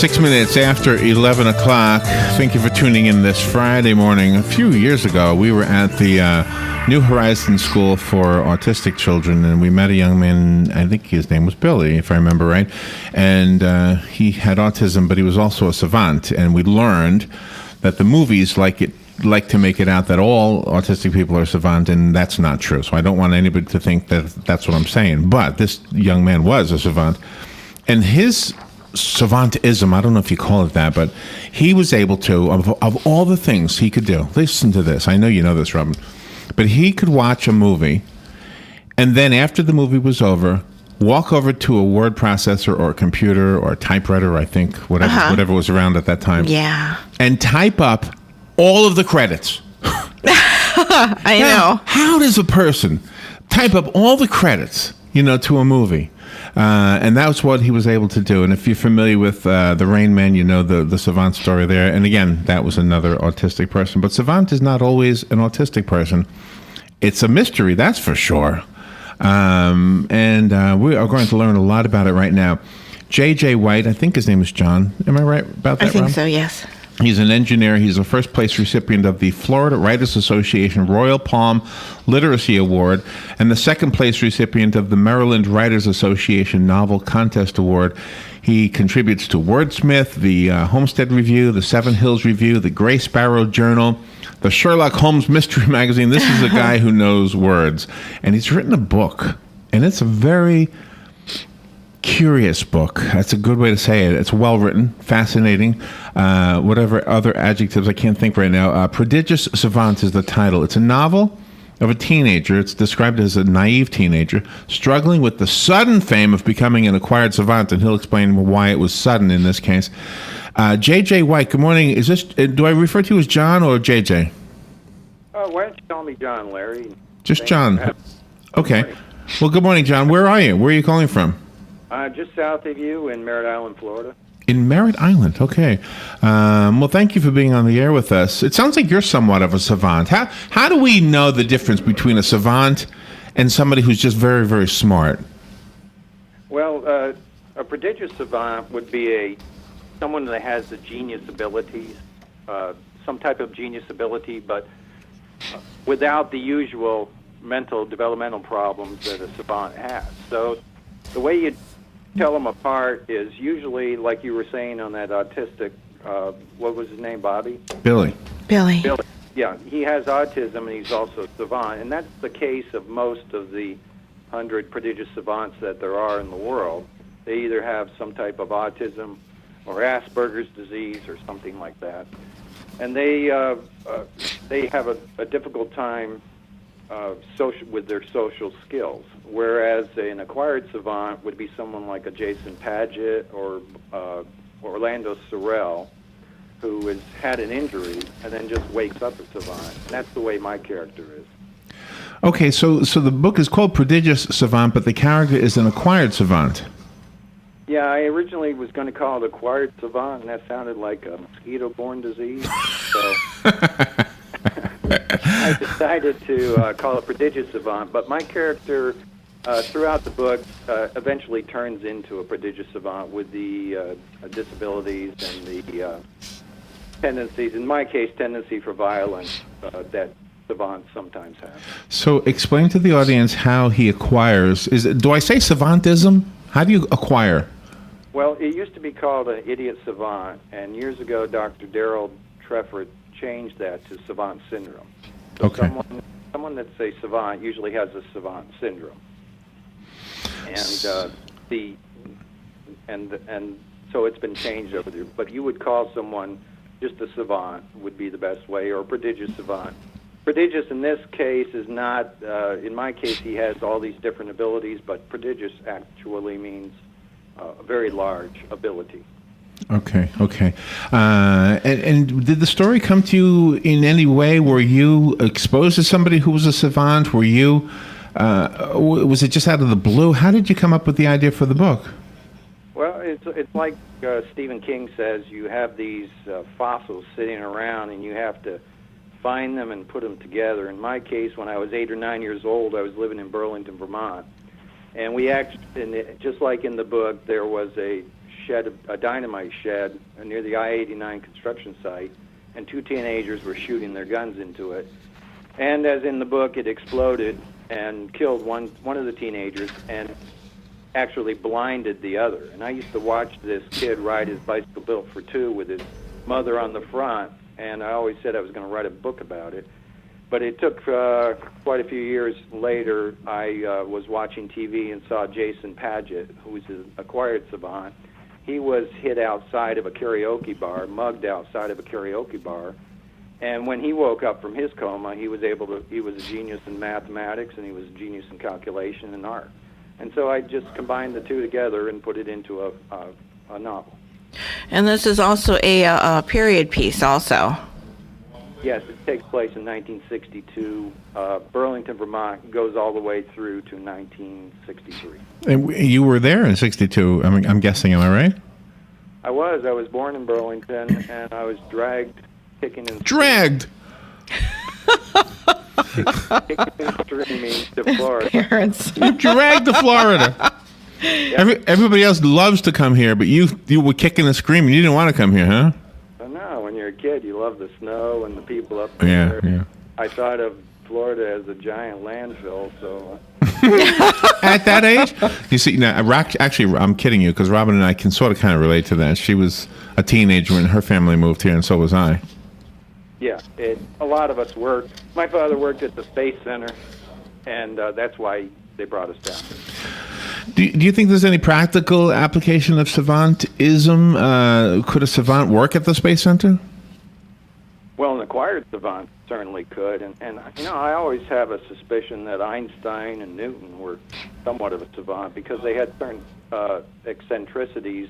6 minutes after 11 o'clock. Thank you for tuning in this Friday morning. A few years ago, we were at the New Horizons School for Autistic Children, and we met a young man, I think his name was Billy, if I remember right, and he had autism, but he was also a savant, and we learned that the movies like to make it out that all autistic people are savant, and that's not true. So I don't want anybody to think that that's what I'm saying. But this young man was a savant, and his savantism, I don't know if you call it that, but he was able to, of all the things he could do, listen to this, I know you know this, Robin, but he could watch a movie, and then after the movie was over, walk over to a word processor or a computer or a typewriter, I think, whatever was around at that time, and type up all of the credits. I know. How does a person type up all the credits, to a movie? And that's what he was able to do. And if you're familiar with the Rain Man, you know the Savant story there. And again, that was another autistic person. But Savant is not always an autistic person. It's a mystery, that's for sure. And we are going to learn a lot about it right now. J.J. White, I think his name is John. Am I right about that, I think Rob? so, yes. He's an engineer. He's a first-place recipient of the Florida Writers Association Royal Palm Literacy Award and the second-place recipient of the Maryland Writers Association Novel Contest Award. He contributes to Wordsmith, the Homestead Review, the Seven Hills Review, the Gray Sparrow Journal, the Sherlock Holmes Mystery Magazine. This is a guy who knows words. And he's written a book, and it's a very curious book. That's a good way to say it. It's well written, fascinating, whatever other adjectives I can't think right now. Prodigious Savant is the title. It's a novel of a teenager. It's described as a naive teenager struggling with the sudden fame of becoming an acquired savant, and he'll explain why it was sudden in this case. J.J. White, good morning. Is this? Do I refer to you as John or J.J.? Why don't you call me John, Larry? Just John. Okay. Well, good morning, John. Where are you? Where are you calling from? Just south of you in Merritt Island, Florida. In Merritt Island, okay. Well, thank you for being on the air with us. It sounds like you're somewhat of a savant. How do we know the difference between a savant and somebody who's just very, very smart? Well, a prodigious savant would be someone that has the genius abilities, some type of genius ability, but without the usual mental developmental problems that a savant has. So the way you tell them apart is usually, like you were saying on that autistic, what was his name, Bobby? Billy. Yeah, he has autism and he's also savant, and that's the case of most of the 100 prodigious savants that there are in the world. They either have some type of autism or Asperger's disease or something like that, and they have a difficult time with their social skills, whereas an acquired savant would be someone like a Jason Padgett or Orlando Sorrell, who has had an injury and then just wakes up a savant. And that's the way my character is. Okay, so the book is called Prodigious Savant, but the character is an acquired savant. Yeah, I originally was going to call it acquired savant, and that sounded like a mosquito-borne disease. So I decided to call it Prodigious Savant, but my character throughout the book eventually turns into a prodigious savant with the disabilities and the tendencies, in my case, tendency for violence that savants sometimes have. So explain to the audience how he acquires. Do I say savantism? How do you acquire? Well, it used to be called an idiot savant, and years ago Dr. Darrell Treffert changed that to savant syndrome. So okay. Someone that's a savant usually has a savant syndrome, and so it's been changed over there. But you would call someone just a savant would be the best way, or a prodigious savant. Prodigious in this case is not. In my case, he has all these different abilities, but prodigious actually means a very large ability. Okay. And did the story come to you in any way? Were you exposed to somebody who was a savant? Were you, was it just out of the blue? How did you come up with the idea for the book? Well, it's like Stephen King says, you have these fossils sitting around and you have to find them and put them together. In my case, when I was 8 or 9 years old, I was living in Burlington, Vermont. And we actually, just like in the book, there was a a dynamite shed near the I-89 construction site, and 2 teenagers were shooting their guns into it. And as in the book, it exploded and killed one of the teenagers and actually blinded the other. And I used to watch this kid ride his bicycle built for two with his mother on the front, and I always said I was going to write a book about it. But it took quite a few years later. I was watching TV and saw Jason Padgett, who was an acquired savant. He was hit outside of a karaoke bar, mugged outside of a karaoke bar. And when he woke up from his coma, he was a genius in mathematics, and he was a genius in calculation and art. And so I just combined the two together and put it into a novel. And this is also a period piece also. Yes, it takes place in 1962. Burlington, Vermont, goes all the way through to 1963. And you were there in '62. I'm guessing. Am I right? I was born in Burlington, and I was dragged, kicking and Dragged. screaming to Florida. Parents. You dragged to Florida. Everybody else loves to come here, but you were kicking and screaming. You didn't want to come here, huh? No, when you're a kid, you love the snow and the people up there. Yeah. I thought of Florida as a giant landfill, so... At that age? You see, now, actually, I'm kidding you, because Robin and I can sort of kind of relate to that. She was a teenager when her family moved here, and so was I. Yeah, a lot of us worked. My father worked at the Space Center, and that's why they brought us down. Do you think there's any practical application of savantism? Could a savant work at the Space Center? Well, an acquired savant certainly could, and I always have a suspicion that Einstein and Newton were somewhat of a savant because they had certain eccentricities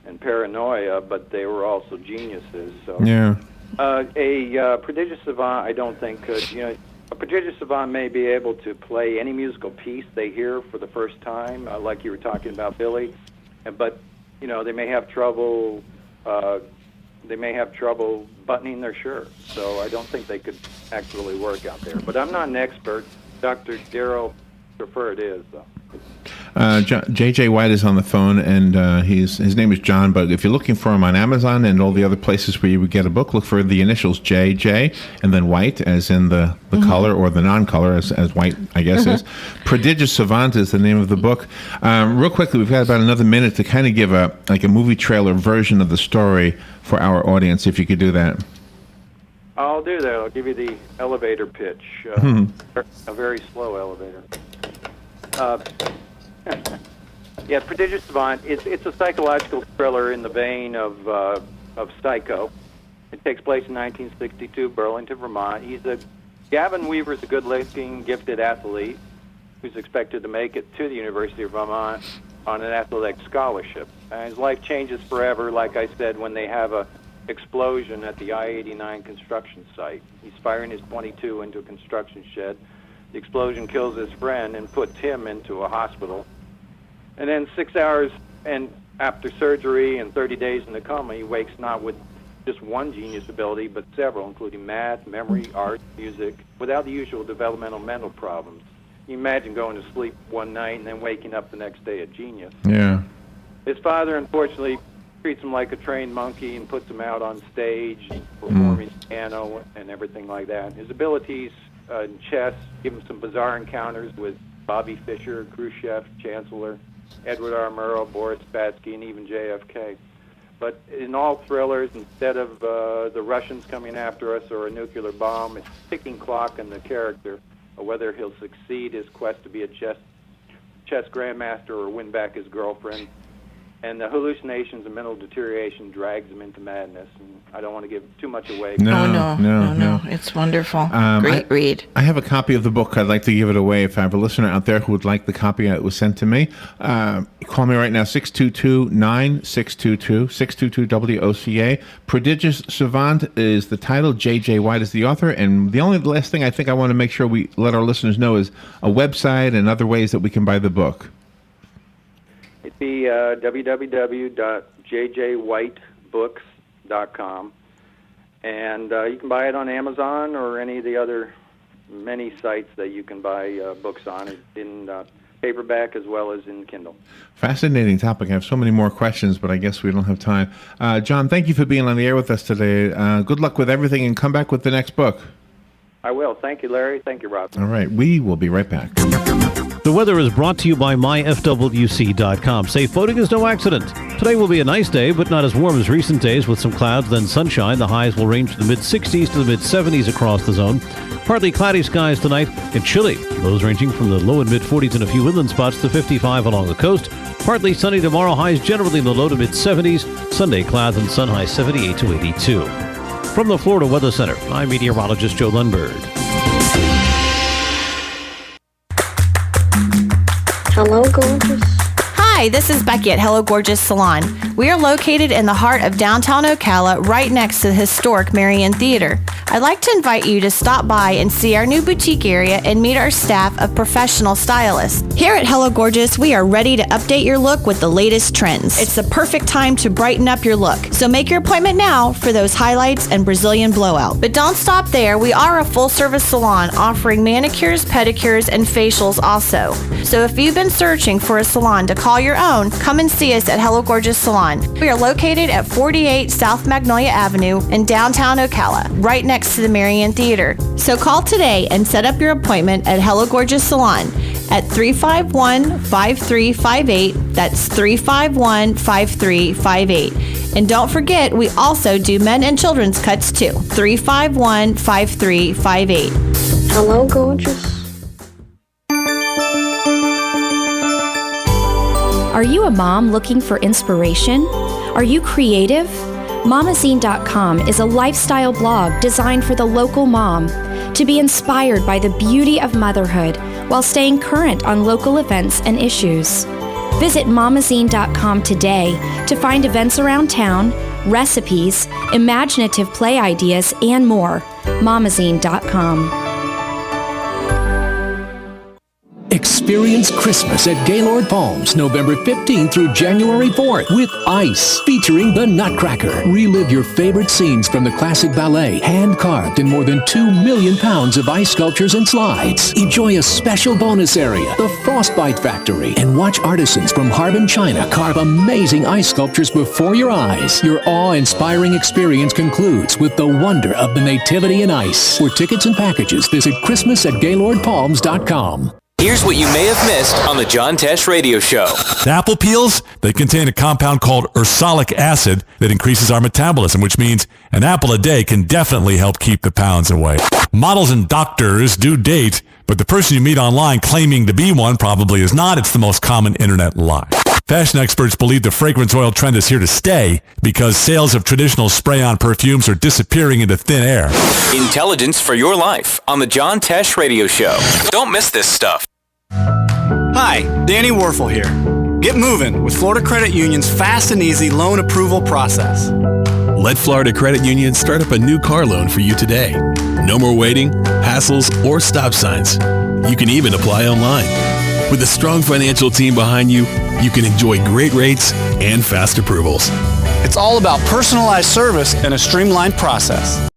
and paranoia, but they were also geniuses. So Yeah. A prodigious savant, I don't think could. A prodigious savant may be able to play any musical piece they hear for the first time, like you were talking about, Billy. But they may have trouble. They may have trouble buttoning their shirt. So I don't think they could actually work out there. But I'm not an expert. Dr. Darrell Preferred is, though. J.J. White is on the phone, and his name is John, but if you're looking for him on Amazon and all the other places where you would get a book, look for the initials J.J. and then White, as in the color, or the non-color, as White, I guess, is. Prodigious Savant is the name of the book. Real quickly, we've got about another minute to kind of give a movie trailer version of the story for our audience, if you could do that. I'll do that. I'll give you the elevator pitch, a very slow elevator. Yeah, Prodigious Savant. It's a psychological thriller in the vein of Psycho. It takes place in 1962, Burlington, Vermont. Gavin Weaver's a good-looking, gifted athlete who's expected to make it to the University of Vermont on an athletic scholarship. And his life changes forever, like I said, when they have a explosion at the I-89 construction site. He's firing his .22 into a construction shed. The explosion kills his friend and puts him into a hospital. And then 6 hours and after surgery and 30 days in the coma, he wakes not with just one genius ability, but several, including math, memory, art, music, without the usual developmental mental problems. You imagine going to sleep one night and then waking up the next day a genius. Yeah. His father, unfortunately, treats him like a trained monkey and puts him out on stage, performing piano and everything like that. His abilities in chess give him some bizarre encounters with Bobby Fischer, Khrushchev, Chancellor, Edward R. Murrow, Boris Spassky, and even JFK. But in all thrillers, instead of the Russians coming after us or a nuclear bomb, it's a ticking clock on the character, or whether he'll succeed his quest to be a chess grandmaster or win back his girlfriend. And the hallucinations and mental deterioration drags him into madness. And I don't want to give too much away. No. It's wonderful. Great read. I have a copy of the book. I'd like to give it away. If I have a listener out there who would like the copy that was sent to me, call me right now, 622-9622, 622-WOCA. Prodigious Savant is the title. J.J. White is the author. And the only last thing I think I want to make sure we let our listeners know is a website and other ways that we can buy the book. It'd be www.jjwhitebooks.com, and you can buy it on Amazon or any of the other many sites that you can buy books on. It's in paperback as well as in Kindle. Fascinating topic. I have so many more questions, but I guess we don't have time. John, thank you for being on the air with us today. Good luck with everything, and come back with the next book. I will. Thank you, Larry. Thank you, Rob. All right. We will be right back. The weather is brought to you by myfwc.com. Safe boating is no accident. Today will be a nice day, but not as warm as recent days with some clouds, then sunshine. The highs will range from the mid-60s to the mid-70s across the zone. Partly cloudy skies tonight and chilly. Lows ranging from the low and mid-40s in a few inland spots to 55 along the coast. Partly sunny tomorrow. Highs generally in the low to mid-70s. Sunday clouds and sun high 78 to 82. From the Florida Weather Center, I'm meteorologist Joe Lundberg. Hello, gorgeous. Hi, this is Becky at Hello Gorgeous Salon. We are located in the heart of downtown Ocala, right next to the historic Marion Theater. I'd like to invite you to stop by and see our new boutique area and meet our staff of professional stylists. Here at Hello Gorgeous, we are ready to update your look with the latest trends. It's the perfect time to brighten up your look. So make your appointment now for those highlights and Brazilian blowout. But don't stop there. We are a full-service salon offering manicures, pedicures, and facials also. So if you've been searching for a salon to call your own, come and see us at Hello Gorgeous Salon. We are located at 48 South Magnolia Avenue in downtown Ocala, right next to the Marion Theater. So call today and set up your appointment at Hello Gorgeous Salon at 351-5358. That's 351-5358. And don't forget, we also do men and children's cuts too. 351-5358. Hello, gorgeous. Are you a mom looking for inspiration? Are you creative? Mamazine.com is a lifestyle blog designed for the local mom to be inspired by the beauty of motherhood while staying current on local events and issues. Visit Mamazine.com today to find events around town, recipes, imaginative play ideas, and more. Mamazine.com. Experience Christmas at Gaylord Palms, November 15th through January 4th with Ice, featuring the Nutcracker. Relive your favorite scenes from the classic ballet, hand-carved in more than 2 million pounds of ice sculptures and slides. Enjoy a special bonus area, the Frostbite Factory, and watch artisans from Harbin, China carve amazing ice sculptures before your eyes. Your awe-inspiring experience concludes with the wonder of the Nativity in Ice. For tickets and packages, visit christmas@gaylordpalms.com. Here's what you may have missed on the John Tesh Radio Show. Apple peels, they contain a compound called ursolic acid that increases our metabolism, which means an apple a day can definitely help keep the pounds away. Models and doctors do date, but the person you meet online claiming to be one probably is not. It's the most common internet lie. Fashion experts believe the fragrance oil trend is here to stay because sales of traditional spray-on perfumes are disappearing into thin air. Intelligence for your life on the John Tesh Radio Show. Don't miss this stuff. Hi, Danny Werfel here. Get moving with Florida Credit Union's fast and easy loan approval process. Let Florida Credit Union start up a new car loan for you today. No more waiting, hassles, or stop signs. You can even apply online. With a strong financial team behind you, you can enjoy great rates and fast approvals. It's all about personalized service and a streamlined process.